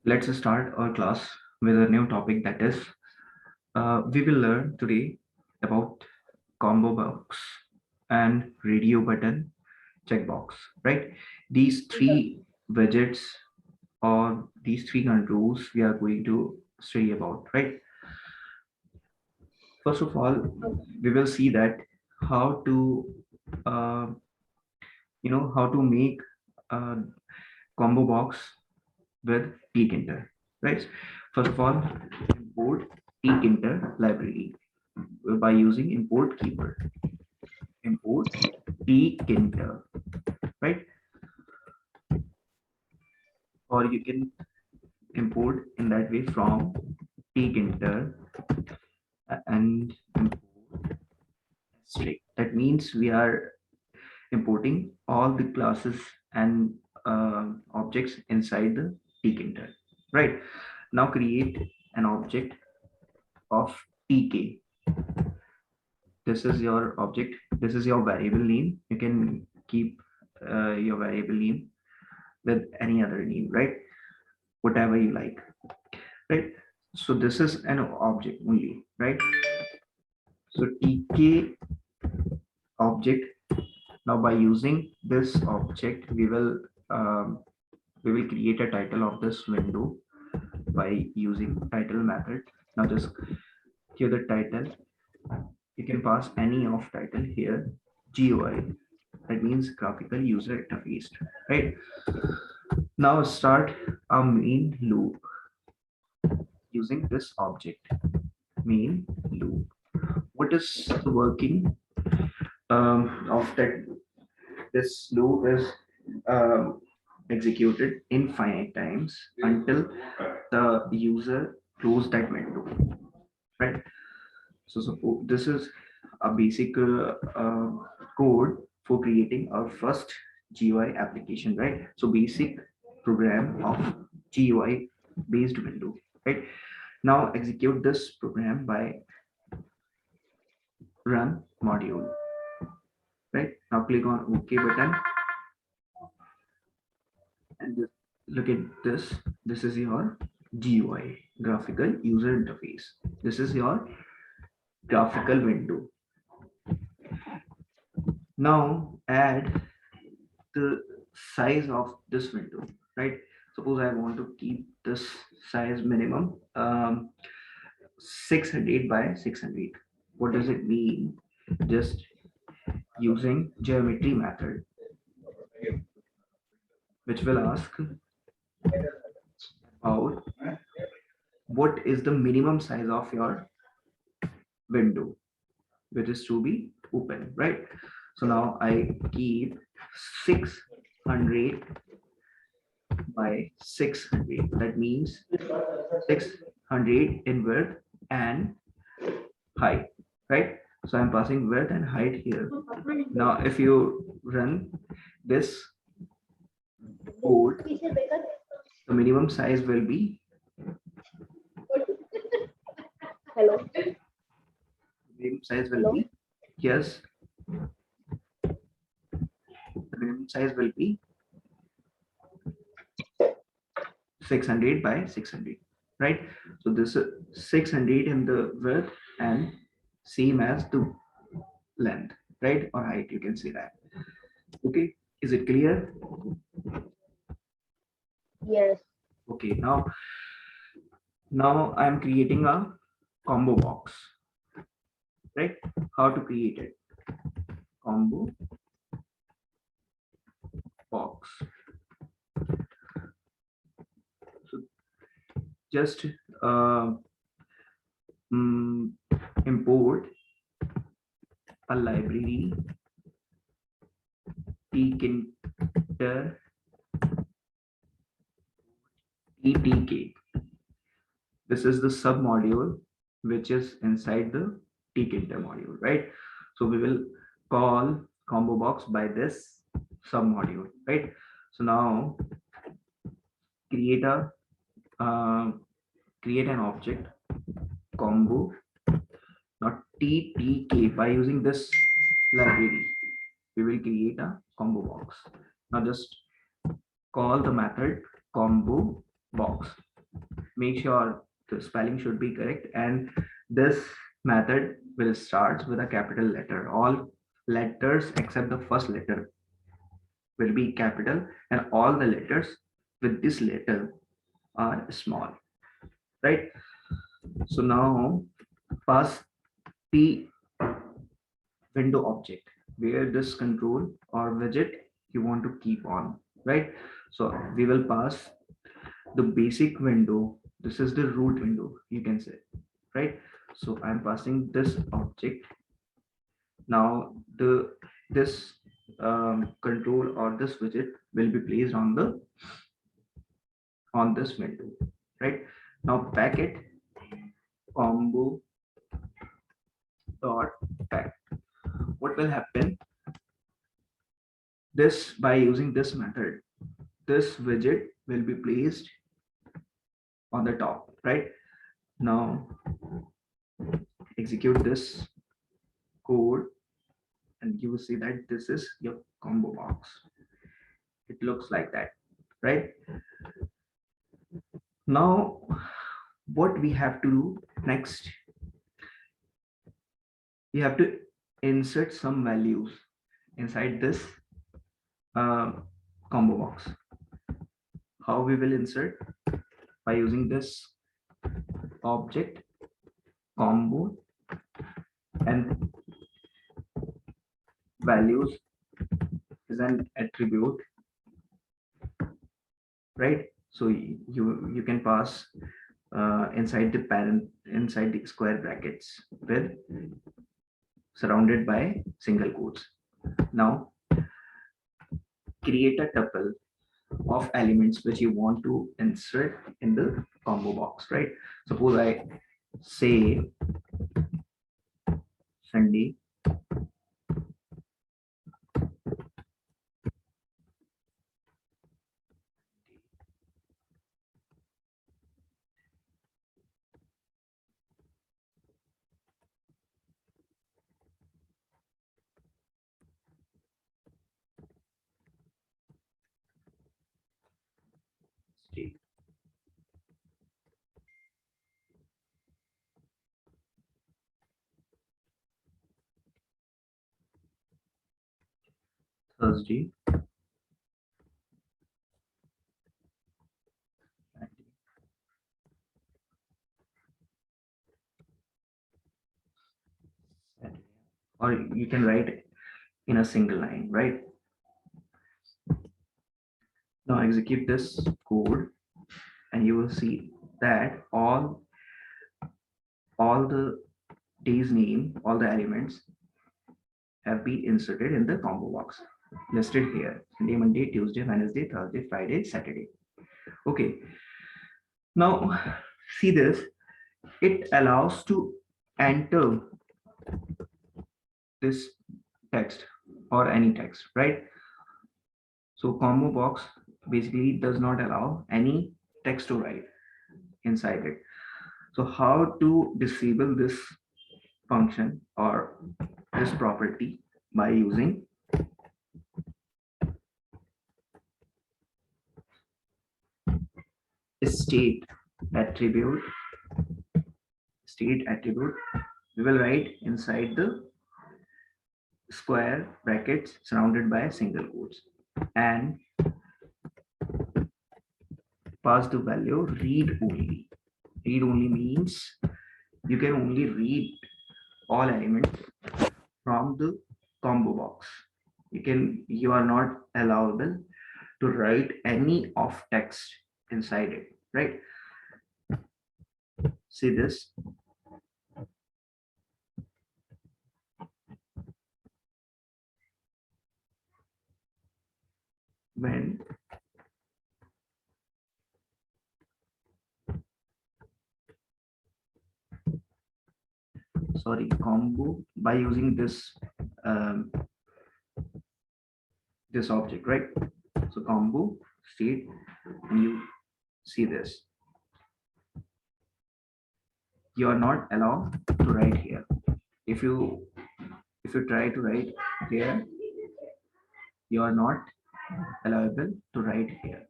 Let's start our class with a new topic that is we will learn today about combo box and radio button checkbox, right? These Yeah. three widgets or these three controls we are going to study about, right? First of all, we will see that how to uh, how to make a combo box with Tkinter, right? First of all, import Tkinter library by using import keyword. Import Tkinter, right? Or you can import in that way from Tkinter and import string. That means we are importing all the classes and objects inside the Tkinter, right? Now create an object of tk. This is your object, this is your variable name. You can keep your variable name with any other name, right? Whatever you like, right? So this is an object only, right? So tk object. Now by using this object we will create a title of this window by using title method. Now just give the title. You can pass any of title here. GUI, that means graphical user interface, right? Now start a main loop using this object, main loop. What is the working of that? This loop is um, executed infinite times until the user close that window, right? So suppose this is a basic code for creating our first GUI application, right? So basic program of GUI based window, right? Now execute this program by run module, right? Now click on OK button and look at this. This is your GUI, graphical user interface. This is your graphical window. Now add the size of this window, right? Suppose I want to keep this size minimum 600 by 600. What does it mean? Just using geometry method, which will ask about what is the minimum size of your window, which is to be open, right? So now I keep 600 by 600. That means 600 in width and height, right? So I'm passing width and height here. Now, if you run this code, the minimum size will be Hello. minimum size will Hello. be yes, the minimum size will be 600 by 600, right? So this is 600 in the width and same as the length, right? Or height, you can say that. Okay, is it clear? Yes. Okay, now I'm creating a combo box, right? How to create it? Combo box. So just uh, mm, import a library tkinter ttk. This is the sub module which is inside the tkinter module, right? So we will call combo box by this sub module, right? So now create a uh, create an object combo, not ttk. By using this library we will create a combo box. Now just call the method combo box. make sure the spelling should be correct, and this method will start with a capital letter. All letters except the first letter will be capital, and all the letters with this letter are small, right? So now pass the window object where this control or widget you want to keep on, right? So we will pass the basic window. This is the root window, you can say, right? So I'm passing this object. Now the this control or this widget will be placed on this window, right? Now packet combo dot pack. What will happen? This by using this method, this widget will be placed on the top, right? Now execute this code and you will see that this is your combo box. It looks like that, right? Now what we have to do next, we have to insert some values inside this uh, combo box. How we will insert? By using this object combo and values is an attribute, right? So you can pass inside the parent, inside the square brackets with surrounded by single quotes. Now create a tuple of elements which you want to insert in the combo box, right? Suppose I say Sunday day, Thursday, Friday, Saturday. Or you can write in a single line, right? Now execute this code and you will see that all the day's name, all the elements have been inserted in the combo box listed here: Sunday, Monday, Tuesday, Wednesday, Thursday, Friday, Saturday. Okay, now see this, it allows to enter this text or any text, right? So combo box basically does not allow any text to write inside it. So how to disable this function or this property? By using state attribute. State attribute we will write inside the square brackets surrounded by single quotes and pass the value read only. Read only means you can only read all elements from the combo box. You are not allowable to write any of text inside it, right? See this, when sorry combo by using um, this object, right? So combo state and you see this, you are not allowed to write here. If you try to write here, you are not allowable to write here.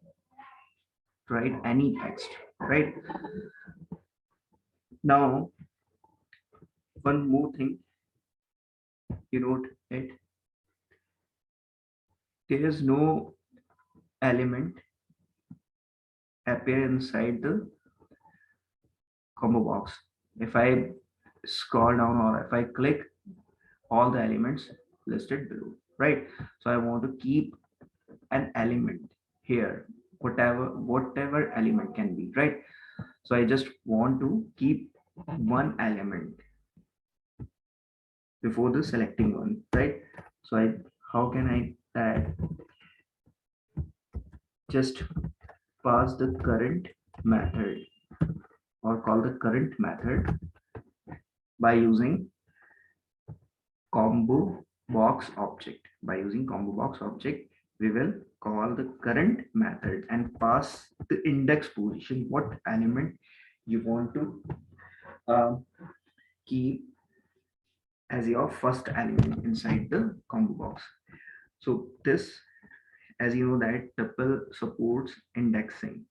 to write any text, right? Now, one more thing, you note it, there is no element appear inside the combo box. If I scroll down or if I click all the elements listed below, right? So I want to keep an element here, whatever element can be, right? So I just want to keep one element before the selecting one, right? So I, how can I add, just pass the current method or call the current method by using combo box object. By using combo box object, we will call the current method and pass the index position, what element you want to uh, keep as your first element inside the combo box. So this, as you know, that tuple supports indexing.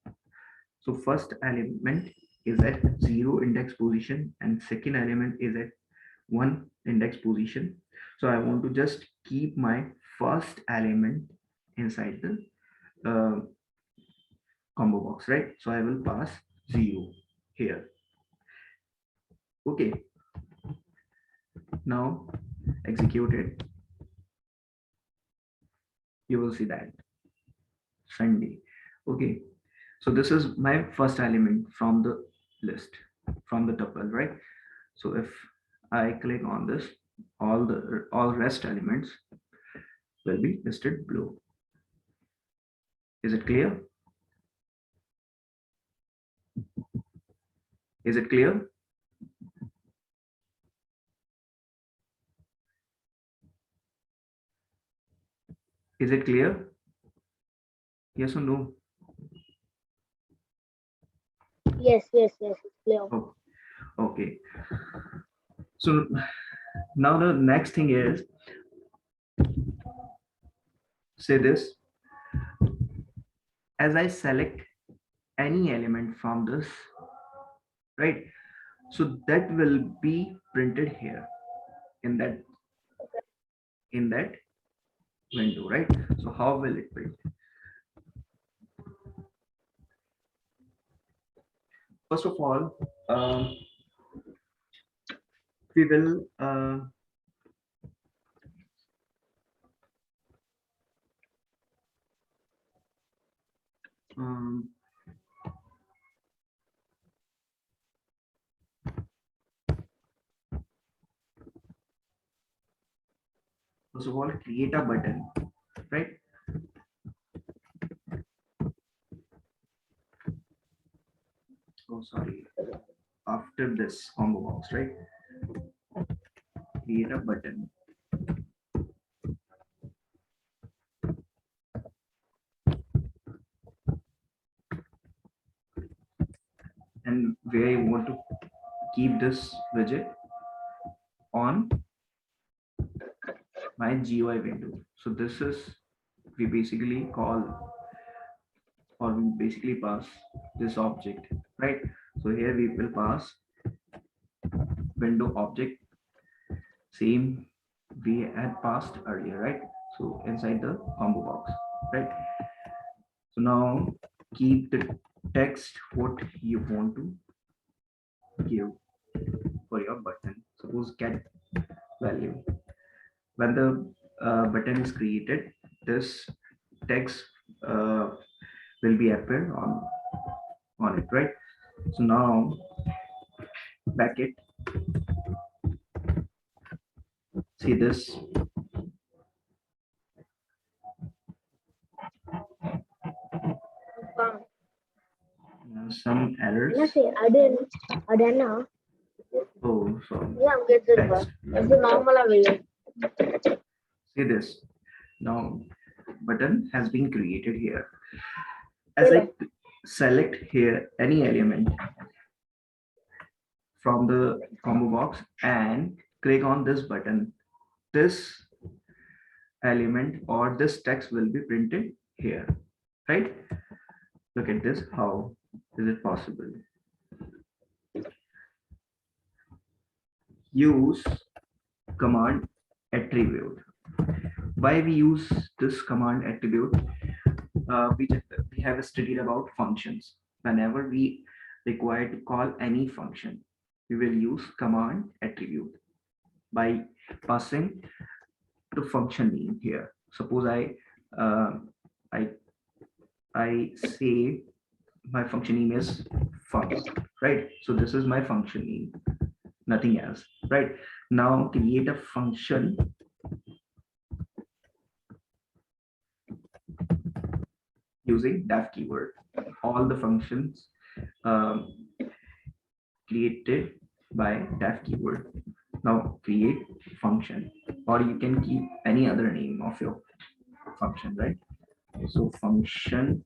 So first element is at 0 index position and second element is at 1 index position. So I want to just keep my first element inside the uh, combo box, right? So I will pass 0 here. Okay, now execute it. You will see that Sunday. Okay, so this is my first element from the list, from the tuple, right? So if I click on this, all rest elements will be listed below. Is it clear? Is it clear? Is it clear? Yes or no? Yes, yes, yes, it's clear. Oh, okay. So now the next thing is, say this, as I select any element from this, right? So that will be printed here in that window, right? So how will it print? First of all, we will um, first of all create a button, right? Oh, sorry. After this combo box, right? Create a button. And where you want to keep this widget on my GUI window. So this is, we basically call, or we basically pass this object, right? So here we will pass window object, same we had passed earlier, right? So inside the combo box, right? So now keep the text what you want to give for your button. Suppose get value. When the button is created, this text uh, will be appear on it, right? So now back it. See this, Come. some errors. Anna say, Adana, Oh, so yeah, I'm getting text. It's a normal way. See this. Now button has been created here. As I select here any element from the combo box and click on this button, this element or this text will be printed here, right? Look at this. How is it possible? Use command attribute. Why we use this command attribute? We have studied about functions. Whenever we require to call any function, we will use command attribute by passing to function name here. Suppose uh, I I say my function name is func, right? So this is my function name, nothing else, right? Now create a function using def keyword. All the functions um, created by def keyword. Now create function, or you can keep any other name of your function, right? So function,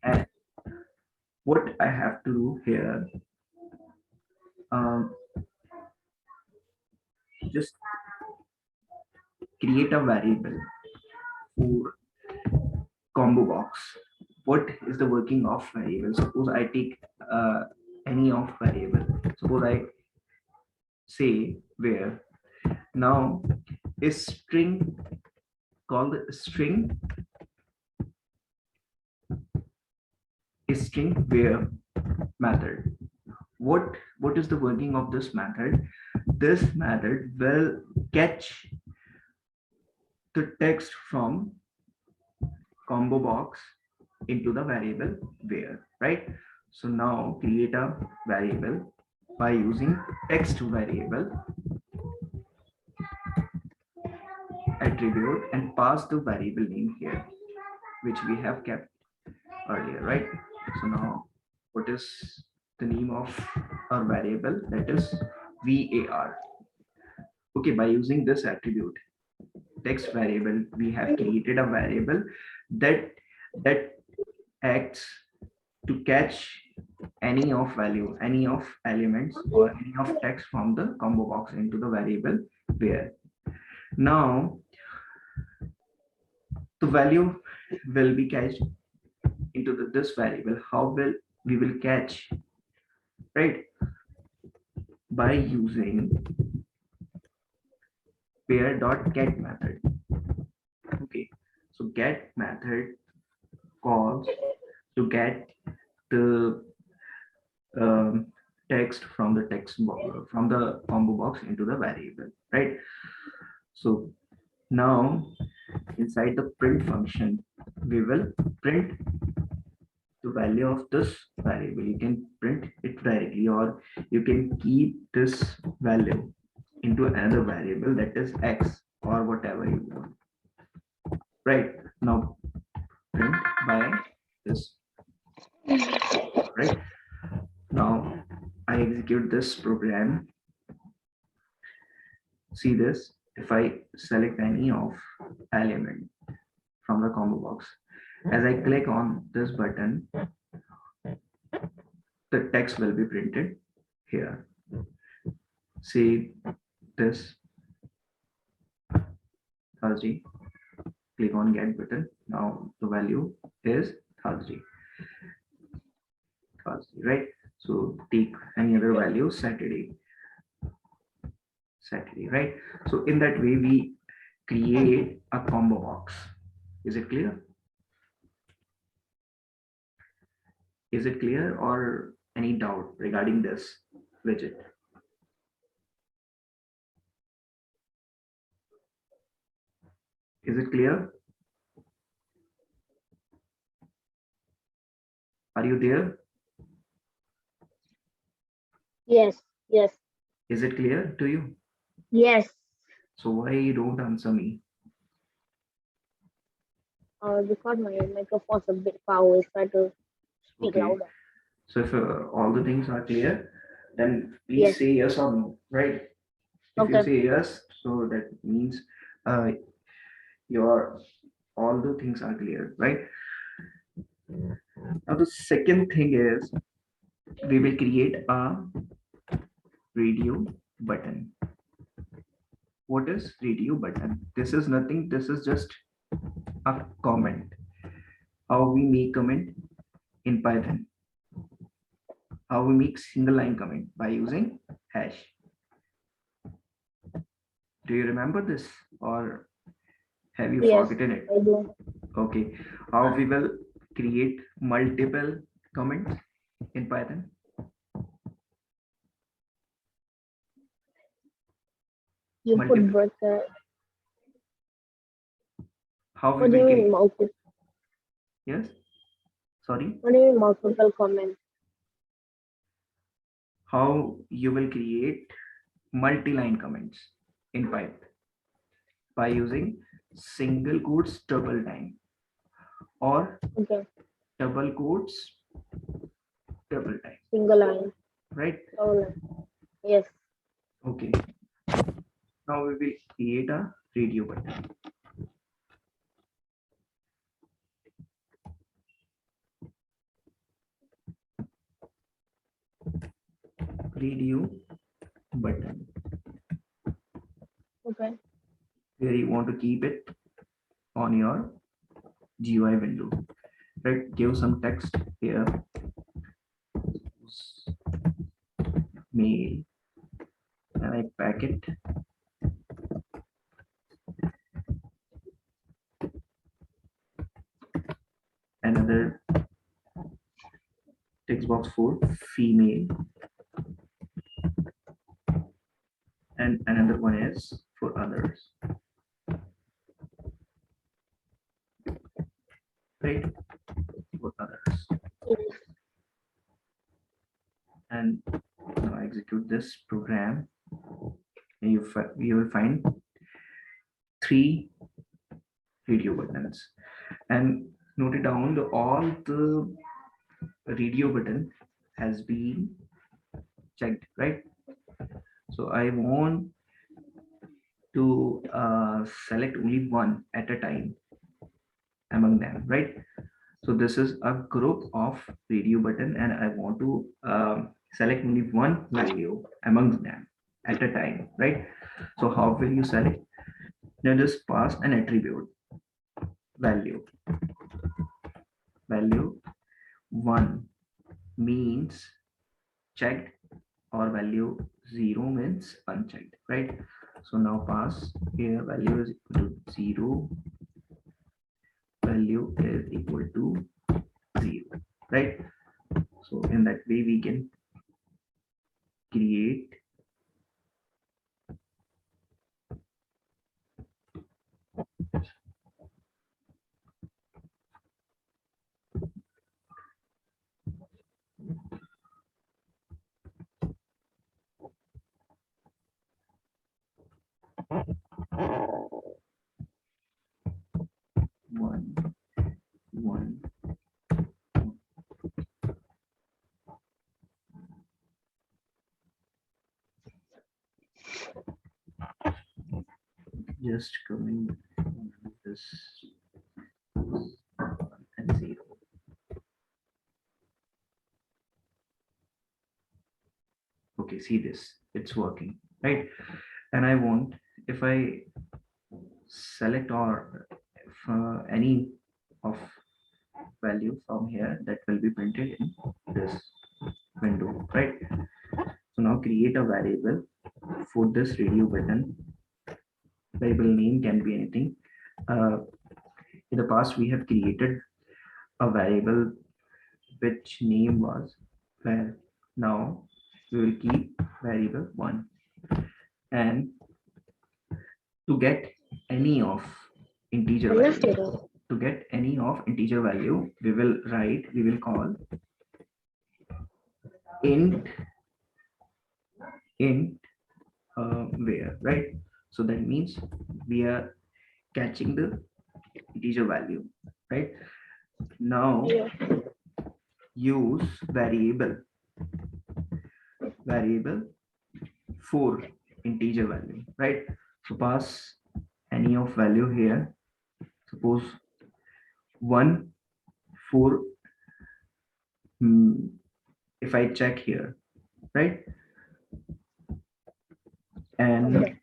and what I have to do here, um, just create a variable for combo box. What is the working of variable? Suppose I take any of variable. Suppose I say where. Now a string called string, a string where method. What is the working of this method? This method will catch the text from combo box into the variable where, right? So now create a variable by using text variable attribute and pass the variable name here, which we have kept earlier, right? So now what is the name of our variable? That is var. Okay, by using this attribute text variable, we have created a variable that that acts to catch any of value, any of elements or any of text from the combo box into the variable where. Now the value will be cached into this variable. How will we will catch, right? By using pair.get method. Okay, so get method calls to get the text from the from the combo box into the variable, right? So now inside the print function, we will print the value of this variable. You can print it directly, or you can keep this value into another variable, that is x or whatever you want, right? Now print by this, right? Now I execute this program. See this, if I select any of element from the combo box, as I click on this button, the text will be printed here. See this Thursday, click on get button. Now the value is Thursday, right? So take any other value, Saturday, right? So in that way we create a combo box. Is it clear? Is it clear, or any doubt regarding this widget? Is it clear? Are you there? Yes, yes, Is it clear to you? yes. So why you don't answer me? Because my microphone's a bit far away, try to speak Okay. louder. So if all the things are clear, then please Yes. say yes or no, right? If you Okay. say yes, so that means uh, your all the things are clear, right? Now the second thing is we will create a radio button. What is radio button? This is nothing. This is just a comment. how we make comment in Python, how we make single line comment by using hash. Do you remember this or have you Yes, forgotten it? I do. Okay, how we will create multiple comments in Python? You put Multiple. bracket. How we What do will you mean create? multiple? Yes. Sorry. What do you mean multiple comments? How you will create multi-line comments in Python by using single quotes double time or Okay, double quotes double time, single line. right? Double line. Yes. Okay. Now we will create a radio button. Radio button. Okay. Where you want to keep it on your GUI window. Right? Give some text here. Mail and I pack it. Another text box for female and another one is for others, right? For others. Yes. And now I execute this program and you will find three radio buttons and note it down all the radio button has been checked, right? So I want to select only one at a time among them, right? So this is a group of radio button and I want to select only one value among them at a time, right? So how will you select? Now just pass an attribute value. Value 1 means checked or value 0 means unchecked, right? So now pass here value is equal to 0, value is equal to 0, right? So in that way we can create one, one. Just coming this and 0. Okay, see this, it's working, right? And I want if I select or if any of value from here that will be printed in this window, right? So now create a variable for this radio button. Variable name can be anything. Uh, in the past, we have created a variable which name was var. Now we will keep variable 1 and to get any of integer Unless value, you know. to get any of integer value, we will call int int where, right? So that means we are catching the integer value, right? Now Yeah. use variable for integer value, right? So pass any of value here. Suppose 1 for if I check here, right? And Okay.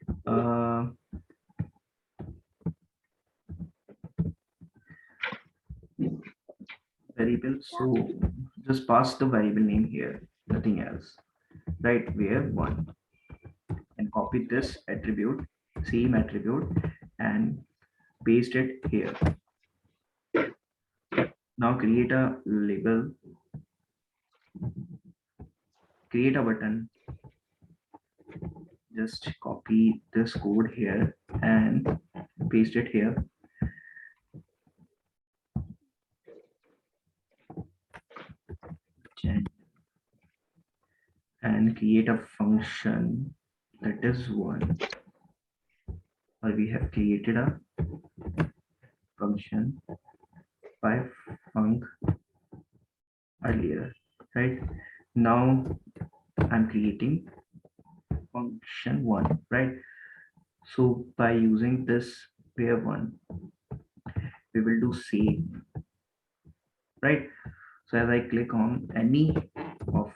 variable. So just pass the variable name here, nothing else. Right, where one, and copy this attribute, same attribute, and paste it here. Now create a label, create a button. Just copy this code here and paste it here. And create a function that is one, or we have created a function by func earlier, right? Now I'm creating function one, right? So by using this where one, we will do same, right? So as I click on any of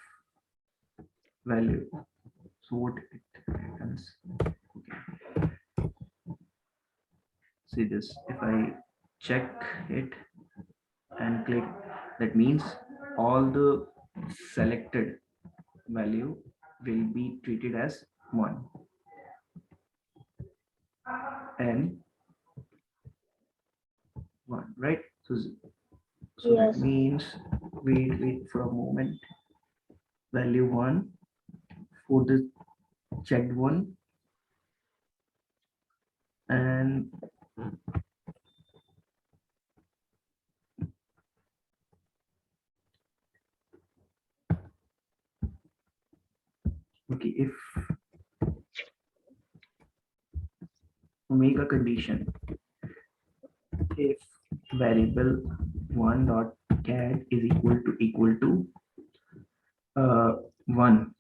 value, so what it happens? Okay, see this. If I check it and click, that means all the selected value will be treated as one, and one, right? So that Yes. means, wait for a moment, value one for the checked one, and okay, if make a condition, if variable one dot get is equal to uh, one,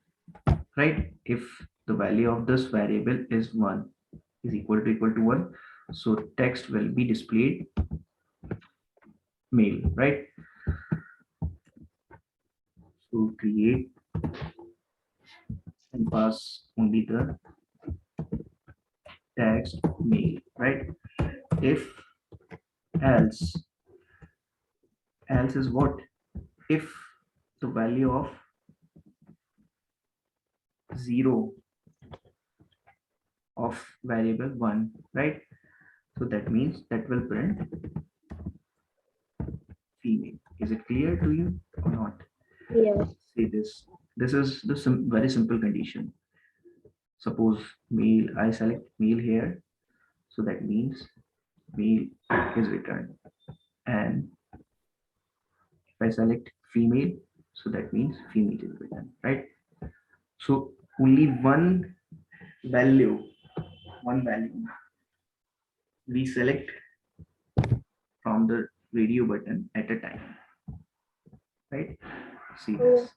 right? If the value of this variable is one, is equal to one, so text will be displayed mail, right? So create and pass only the text mail, right? If else, else is what? If the value of 0 of variable 1, right? So that means that will print female. Is it clear to you or not? Yes. See this. This is the very simple condition. Suppose male, I select male here, so that means male is returned. And if I select female, so that means female is returned, right? So only value, one value we select from the radio button at a time, right? See Mm, this.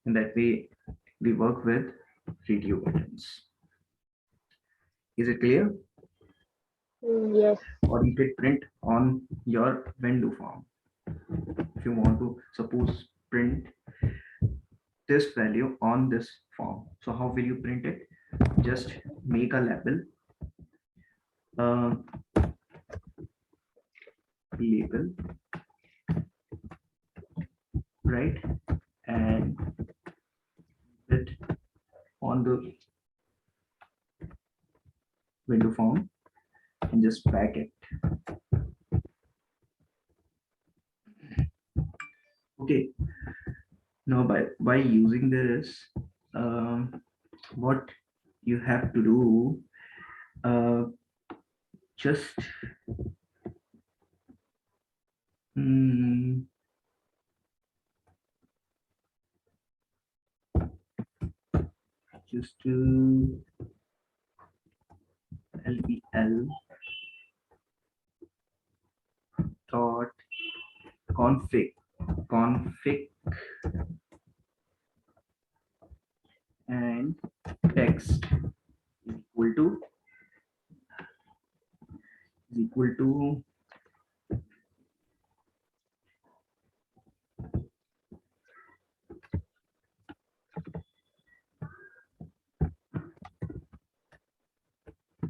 In that way, we work with radio buttons. Is it clear? yes. Or you can print on your window form. If you want to suppose print this value on this form, so how will you print it? Just make a uh, label, right? And it on the window form and just pack it. Okay. Now by using this, what you have to do, uh, just mm, just lbl dot config and text is equal to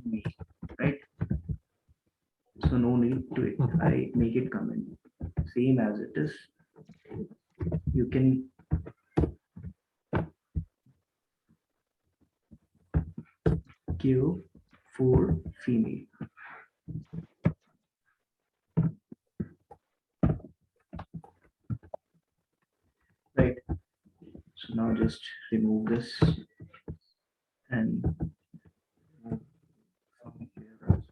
me, right? So no need to it. I make it comment. same as it is. You can give for female. Right. So now just remove this and move from here also.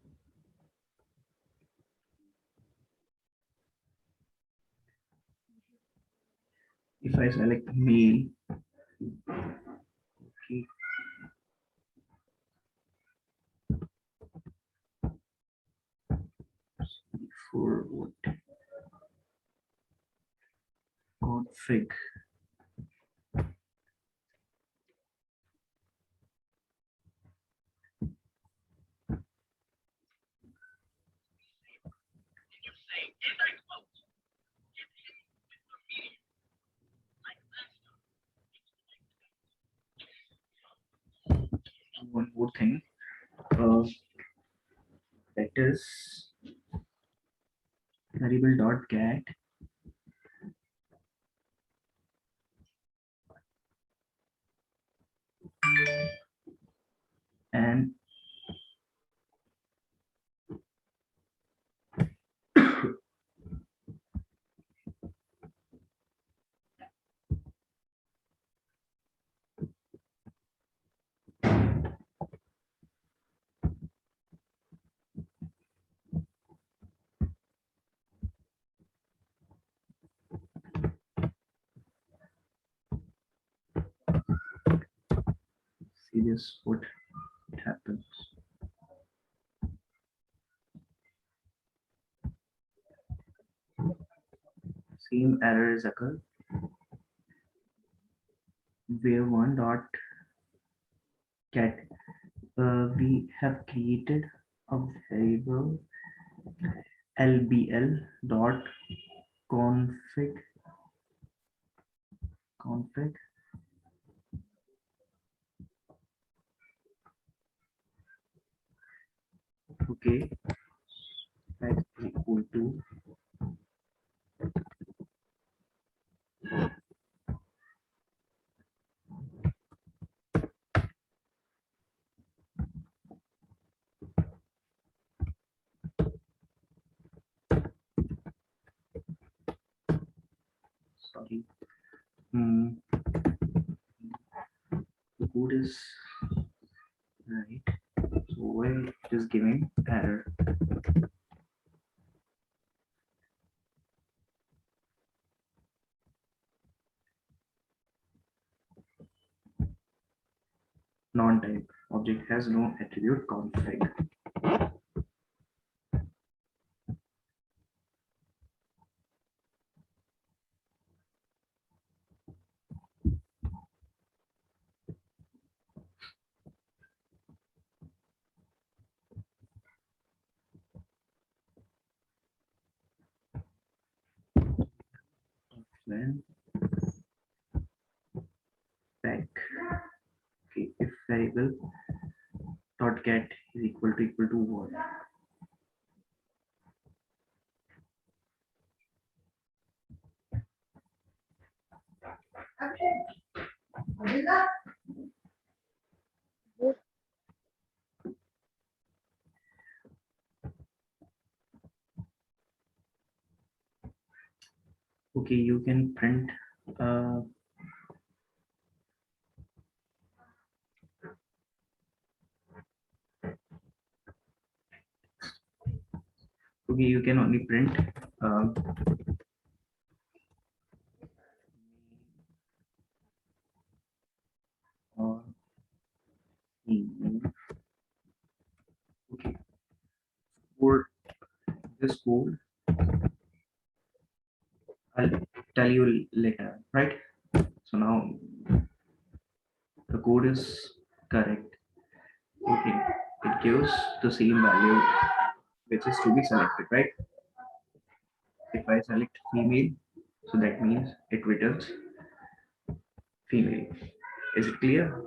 If I select male, okay, for what config. One more thing, that is variable dot get and see this what happens. Same error is occur where one dot get we have created a variable lbl dot config. Okay, that's equal to sorry. Hmm, the code is right. So why it is giving error? Non-type object has no attribute config. Then back. Okay, if variable dot get is equal to what? Okay, you can print uh, okay, you can only print uh, or email. Okay, for this code, I'll tell you later, right? So now the code is correct. Okay, it gives the same value which is to be selected, right? If I select female, so that means it returns female. Is it clear?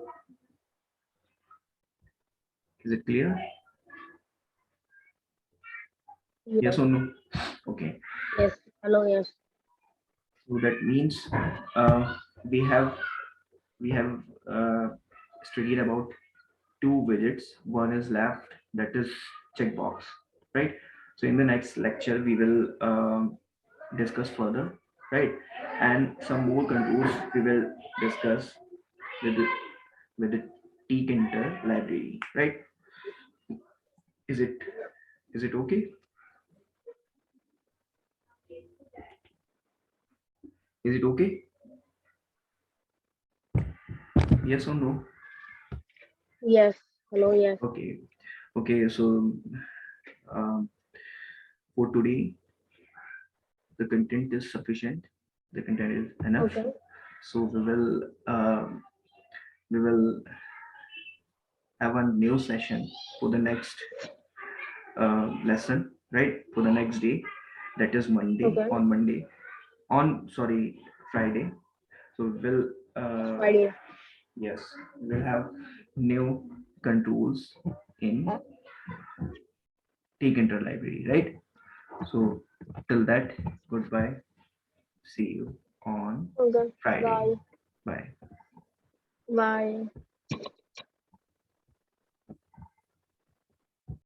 Is it clear? Yes Yes, or no? Okay. yes. Hello, yes. So that means uh, we have we have uh, studied about two widgets. One is left, that is checkbox, right? So in the next lecture, we will discuss further, right? And some more controls we will discuss with the, with the Tkinter library, right? Is it is it okay? Is it okay? Yes or no? Yes. Hello, yes. Okay. Okay. So um, for today, the content is sufficient. The content is enough. Okay. So we will have a new session for the next lesson, right? For the next day, that is Monday. Okay. On Monday, on sorry, Friday. So we'll Idea. yes, we'll have new controls in Take Inter library, right? So till that, goodbye. See you on Okay. Friday. Bye. Bye. Bye.